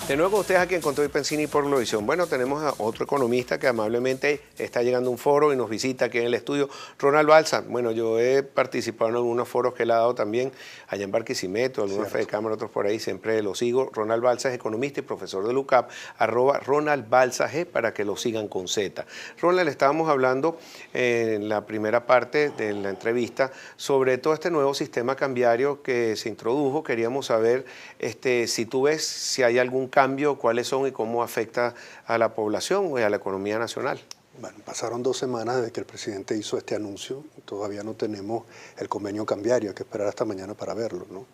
De nuevo con ustedes aquí en Control Pensini por Globovisión. Bueno, tenemos a otro economista que amablemente está llegando a un foro y nos visita aquí en el estudio, Ronald Balsa. Bueno, yo he participado en algunos foros que él ha dado también allá en Barquisimeto, algunos Fedecámara, otros por ahí, siempre lo sigo. Ronald Balsa es economista y profesor de LUCAP, @RonaldBalsaG para que lo sigan con Z. Ronald, estábamos hablando en la primera parte de la entrevista sobre todo este nuevo sistema cambiario que se introdujo. Queríamos saber si tú ves si hay algún cambio, cuáles son y cómo afecta a la población y a la economía nacional. Bueno, pasaron 2 semanas desde que el presidente hizo este anuncio. Todavía no tenemos el convenio cambiario, hay que esperar hasta mañana para verlo, ¿no?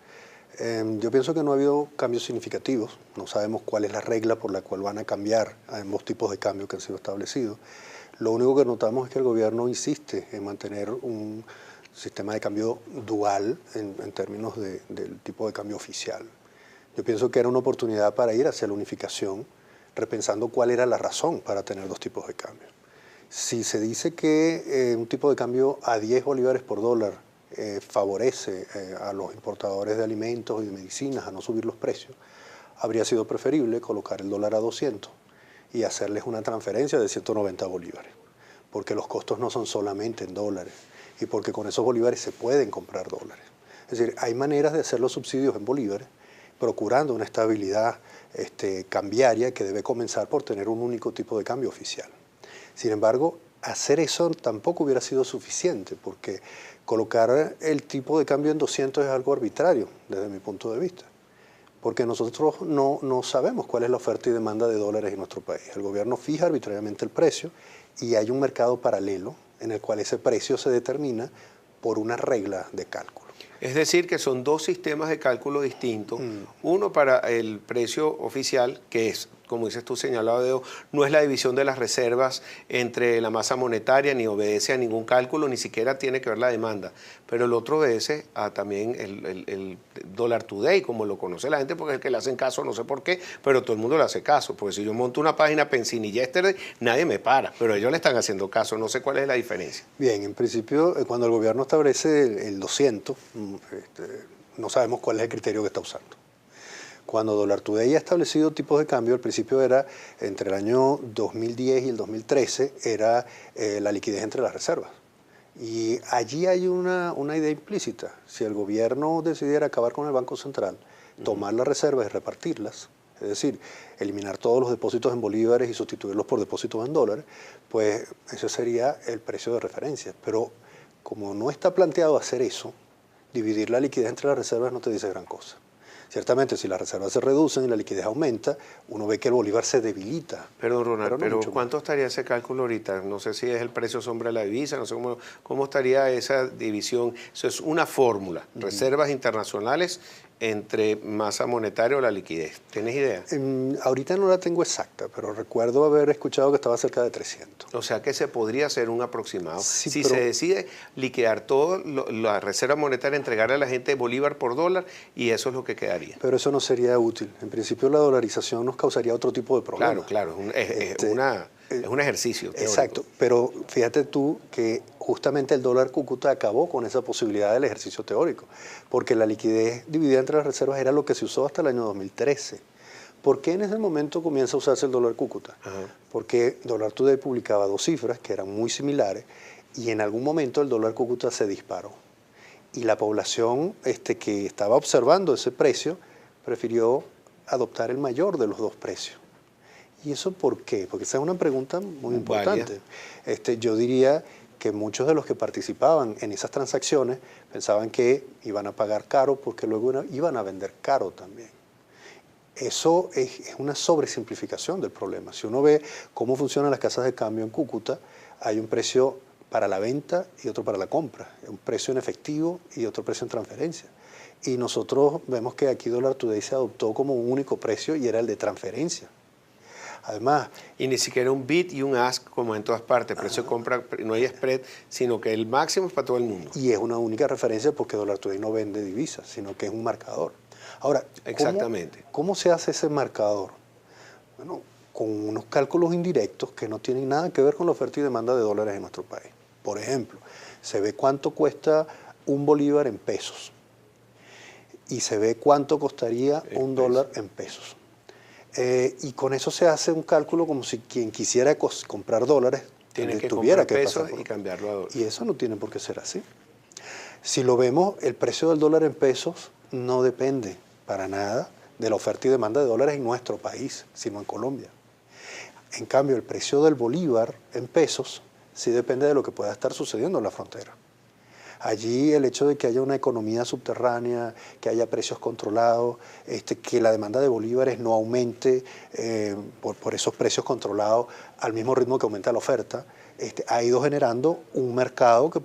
Yo pienso que no ha habido cambios significativos. No sabemos cuál es la regla por la cual van a cambiar ambos tipos de cambios que han sido establecidos. Lo único que notamos es que el gobierno insiste en mantener un sistema de cambio dual en términos del tipo de cambio oficial. Yo pienso que era una oportunidad para ir hacia la unificación, repensando cuál era la razón para tener 2 tipos de cambio. Si se dice que un tipo de cambio a 10 bolívares por dólar favorece a los importadores de alimentos y de medicinas a no subir los precios, habría sido preferible colocar el dólar a 200 y hacerles una transferencia de 190 bolívares, porque los costos no son solamente en dólares y porque con esos bolívares se pueden comprar dólares. Es decir, hay maneras de hacer los subsidios en bolívares, procurando una estabilidad cambiaria que debe comenzar por tener un único tipo de cambio oficial. Sin embargo, hacer eso tampoco hubiera sido suficiente, porque colocar el tipo de cambio en 200 es algo arbitrario desde mi punto de vista, porque nosotros no sabemos cuál es la oferta y demanda de dólares en nuestro país. El gobierno fija arbitrariamente el precio y hay un mercado paralelo en el cual ese precio se determina por una regla de cálculo. Es decir, que son 2 sistemas de cálculo distintos. Uno para el precio oficial, que es, como dices tú, señalado dedo, no es la división de las reservas entre la masa monetaria, ni obedece a ningún cálculo, ni siquiera tiene que ver la demanda. Pero el otro obedece a también el Dollar Today, como lo conoce la gente, porque es el que le hacen caso, no sé por qué, pero todo el mundo le hace caso. Porque si yo monto una página Pensini Yesterday, nadie me para, pero ellos le están haciendo caso. No sé cuál es la diferencia. Bien, en principio, cuando el gobierno establece el 200, no sabemos cuál es el criterio que está usando. Cuando Dollar Today ha establecido tipos de cambio, al principio era, entre el año 2010 y el 2013, era la liquidez entre las reservas. Y allí hay una idea implícita. Si el gobierno decidiera acabar con el Banco Central, tomar las reservas y repartirlas, es decir, eliminar todos los depósitos en bolívares y sustituirlos por depósitos en dólares, pues ese sería el precio de referencia. Pero como no está planteado hacer eso, dividir la liquidez entre las reservas no te dice gran cosa. Ciertamente, si las reservas se reducen y la liquidez aumenta, uno ve que el bolívar se debilita. Perdón, Ronald, pero ¿cuánto estaría ese cálculo ahorita? No sé si es el precio sombra de la divisa, no sé cómo estaría esa división. Eso es una fórmula, reservas internacionales entre masa monetaria o la liquidez. ¿Tienes idea? Ahorita no la tengo exacta, pero recuerdo haber escuchado que estaba cerca de 300. O sea que se podría hacer un aproximado. Sí, si pero se decide liquidar todo, la reserva monetaria, entregarle a la gente bolívar por dólar, y eso es lo que quedaría. Pero eso no sería útil. En principio la dolarización nos causaría otro tipo de problema. Claro, es un ejercicio teórico. Exacto, pero fíjate tú que justamente el dólar Cúcuta acabó con esa posibilidad del ejercicio teórico, porque la liquidez dividida entre las reservas era lo que se usó hasta el año 2013. ¿Por qué en ese momento comienza a usarse el dólar Cúcuta? Porque Dollar Today publicaba 2 cifras que eran muy similares y en algún momento el dólar Cúcuta se disparó. Y la población que estaba observando ese precio prefirió adoptar el mayor de los 2 precios. ¿Y eso por qué? Porque esa es una pregunta muy importante. Yo diría que muchos de los que participaban en esas transacciones pensaban que iban a pagar caro porque luego iban a vender caro también. Eso es una sobresimplificación del problema. Si uno ve cómo funcionan las casas de cambio en Cúcuta, hay un precio para la venta y otro para la compra, un precio en efectivo y otro precio en transferencia. Y nosotros vemos que aquí Dollar Today se adoptó como un único precio y era el de transferencia. Además, y ni siquiera un bid y un ask como en todas partes, precio de compra, no hay spread, sino que el máximo es para todo el mundo. Y es una única referencia porque Dollar Today no vende divisas, sino que es un marcador. Ahora, exactamente. ¿Cómo se hace ese marcador? Bueno, con unos cálculos indirectos que no tienen nada que ver con la oferta y demanda de dólares en nuestro país. Por ejemplo, se ve cuánto cuesta un bolívar en pesos y se ve cuánto costaría un dólar en pesos. Y con eso se hace un cálculo como si quien quisiera comprar dólares tiene que tuviera comprar que pesos pasar y cambiarlo a dólares. Y eso no tiene por qué ser así. Si lo vemos, el precio del dólar en pesos no depende para nada de la oferta y demanda de dólares en nuestro país, sino en Colombia. En cambio, el precio del bolívar en pesos sí depende de lo que pueda estar sucediendo en la frontera. Allí el hecho de que haya una economía subterránea, que haya precios controlados, que la demanda de bolívares no aumente por esos precios controlados al mismo ritmo que aumenta la oferta, ha ido generando un mercado que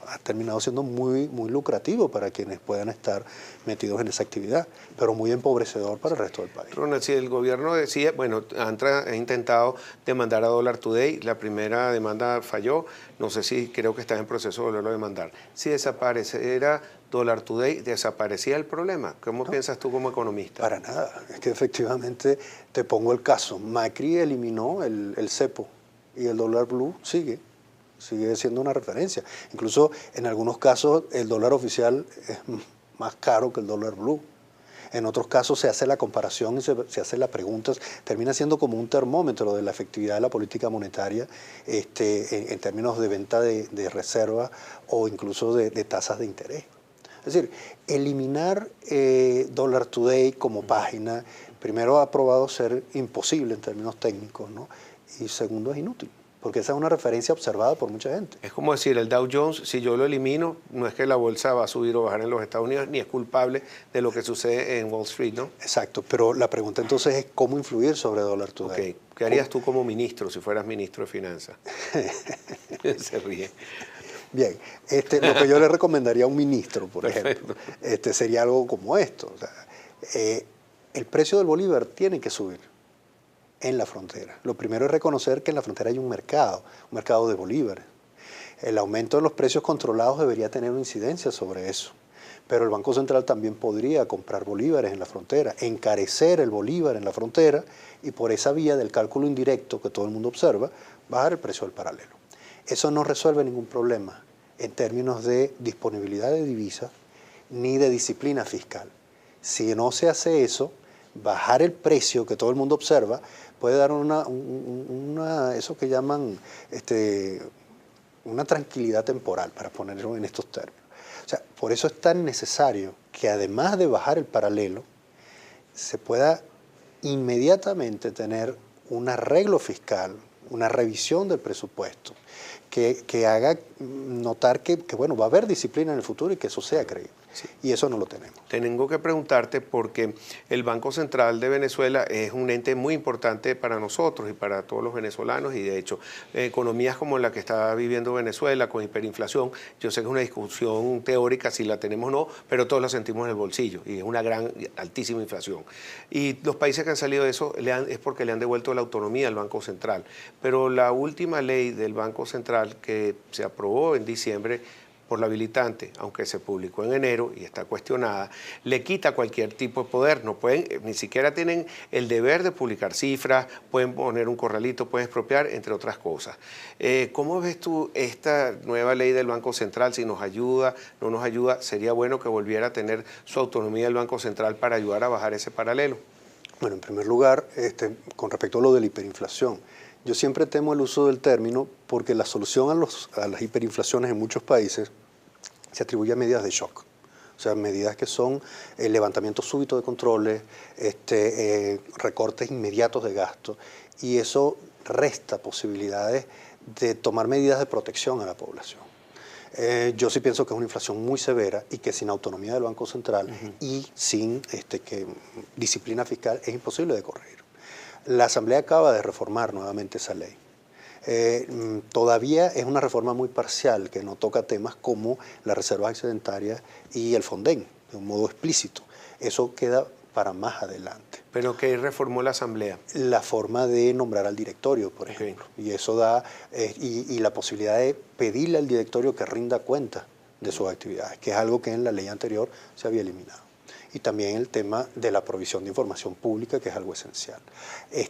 ha terminado siendo muy lucrativo para quienes puedan estar metidos en esa actividad, pero muy empobrecedor para el resto del país. Ronald, si el gobierno decía, bueno, ANTRA ha intentado demandar a Dollar Today, la primera demanda falló, no sé si creo que está en proceso de volverlo a demandar. Si desapareciera Dollar Today, ¿desaparecía el problema? ¿Cómo piensas tú como economista? Para nada, es que efectivamente, te pongo el caso, Macri eliminó el cepo y el dólar blue sigue siendo una referencia. Incluso en algunos casos el dólar oficial es más caro que el dólar blue. En otros casos se hace la comparación y se hace la pregunta, termina siendo como un termómetro de la efectividad de la política monetaria en términos de venta de reservas o incluso de tasas de interés. Es decir, eliminar Dollar Today como página, primero ha probado ser imposible en términos técnicos, ¿no? Y segundo es inútil, porque esa es una referencia observada por mucha gente. Es como decir, el Dow Jones, si yo lo elimino, no es que la bolsa va a subir o bajar en los Estados Unidos, ni es culpable de lo que sucede en Wall Street, ¿no? Exacto, pero la pregunta entonces es cómo influir sobre Dollar Today. Okay. ¿Qué harías tú como ministro si fueras ministro de Finanzas? Se ríe. Bien, lo que yo le recomendaría a un ministro, por ejemplo, sería algo como esto. O sea, el precio del bolívar tiene que subir en la frontera. Lo primero es reconocer que en la frontera hay un mercado de bolívares. El aumento de los precios controlados debería tener una incidencia sobre eso. Pero el Banco Central también podría comprar bolívares en la frontera, encarecer el bolívar en la frontera y por esa vía del cálculo indirecto que todo el mundo observa, bajar el precio del paralelo. Eso no resuelve ningún problema en términos de disponibilidad de divisas ni de disciplina fiscal. Si no se hace eso, bajar el precio que todo el mundo observa puede dar eso que llaman una tranquilidad temporal, para ponerlo en estos términos. O sea, por eso es tan necesario que además de bajar el paralelo, se pueda inmediatamente tener un arreglo fiscal, una revisión del presupuesto, que haga notar que bueno, va a haber disciplina en el futuro y que eso sea creíble. Sí. Y eso no lo tenemos. Tengo que preguntarte porque el Banco Central de Venezuela es un ente muy importante para nosotros y para todos los venezolanos y de hecho economías como la que está viviendo Venezuela con hiperinflación, yo sé que es una discusión teórica si la tenemos o no, pero todos la sentimos en el bolsillo y es una altísima inflación. Y los países que han salido de eso es porque le han devuelto la autonomía al Banco Central. Pero la última ley del Banco Central que se aprobó en diciembre por la habilitante, aunque se publicó en enero y está cuestionada, le quita cualquier tipo de poder. No pueden, ni siquiera tienen el deber de publicar cifras, pueden poner un corralito, pueden expropiar, entre otras cosas. ¿Cómo ves tú esta nueva ley del Banco Central? Si nos ayuda, no nos ayuda, sería bueno que volviera a tener su autonomía el Banco Central para ayudar a bajar ese paralelo. Bueno, en primer lugar, con respecto a lo de la hiperinflación, yo siempre temo el uso del término porque la solución a las hiperinflaciones en muchos países se atribuye a medidas de shock. O sea, medidas que son el levantamiento súbito de controles, recortes inmediatos de gasto, y eso resta posibilidades de tomar medidas de protección a la población. Yo sí pienso que es una inflación muy severa y que sin autonomía del Banco Central y sin disciplina fiscal es imposible de corregir. La Asamblea acaba de reformar nuevamente esa ley. Todavía es una reforma muy parcial que no toca temas como las reservas excedentarias y el Fonden de un modo explícito. Eso queda para más adelante. ¿Pero qué reformó la Asamblea? La forma de nombrar al directorio, por ejemplo. Y eso da, y la posibilidad de pedirle al directorio que rinda cuenta de sus actividades, que es algo que en la ley anterior se había eliminado. Y también el tema de la provisión de información pública, que es algo esencial.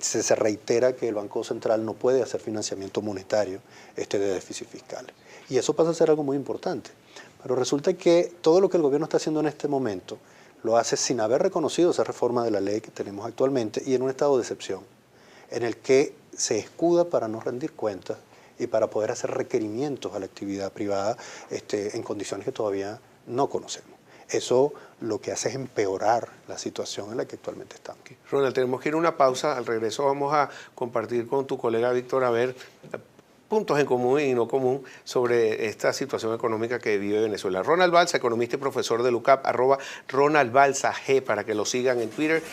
Se reitera que el Banco Central no puede hacer financiamiento monetario de déficit fiscal. Y eso pasa a ser algo muy importante. Pero resulta que todo lo que el gobierno está haciendo en este momento lo hace sin haber reconocido esa reforma de la ley que tenemos actualmente y en un estado de excepción, en el que se escuda para no rendir cuentas y para poder hacer requerimientos a la actividad privada en condiciones que todavía no conocemos. Eso lo que hace es empeorar la situación en la que actualmente estamos. Ronald, tenemos que ir a una pausa. Al regreso vamos a compartir con tu colega Víctor a ver puntos en común y no común sobre esta situación económica que vive Venezuela. Ronald Balsa, economista y profesor del UCAP, @RonaldBalsaG, para que lo sigan en Twitter.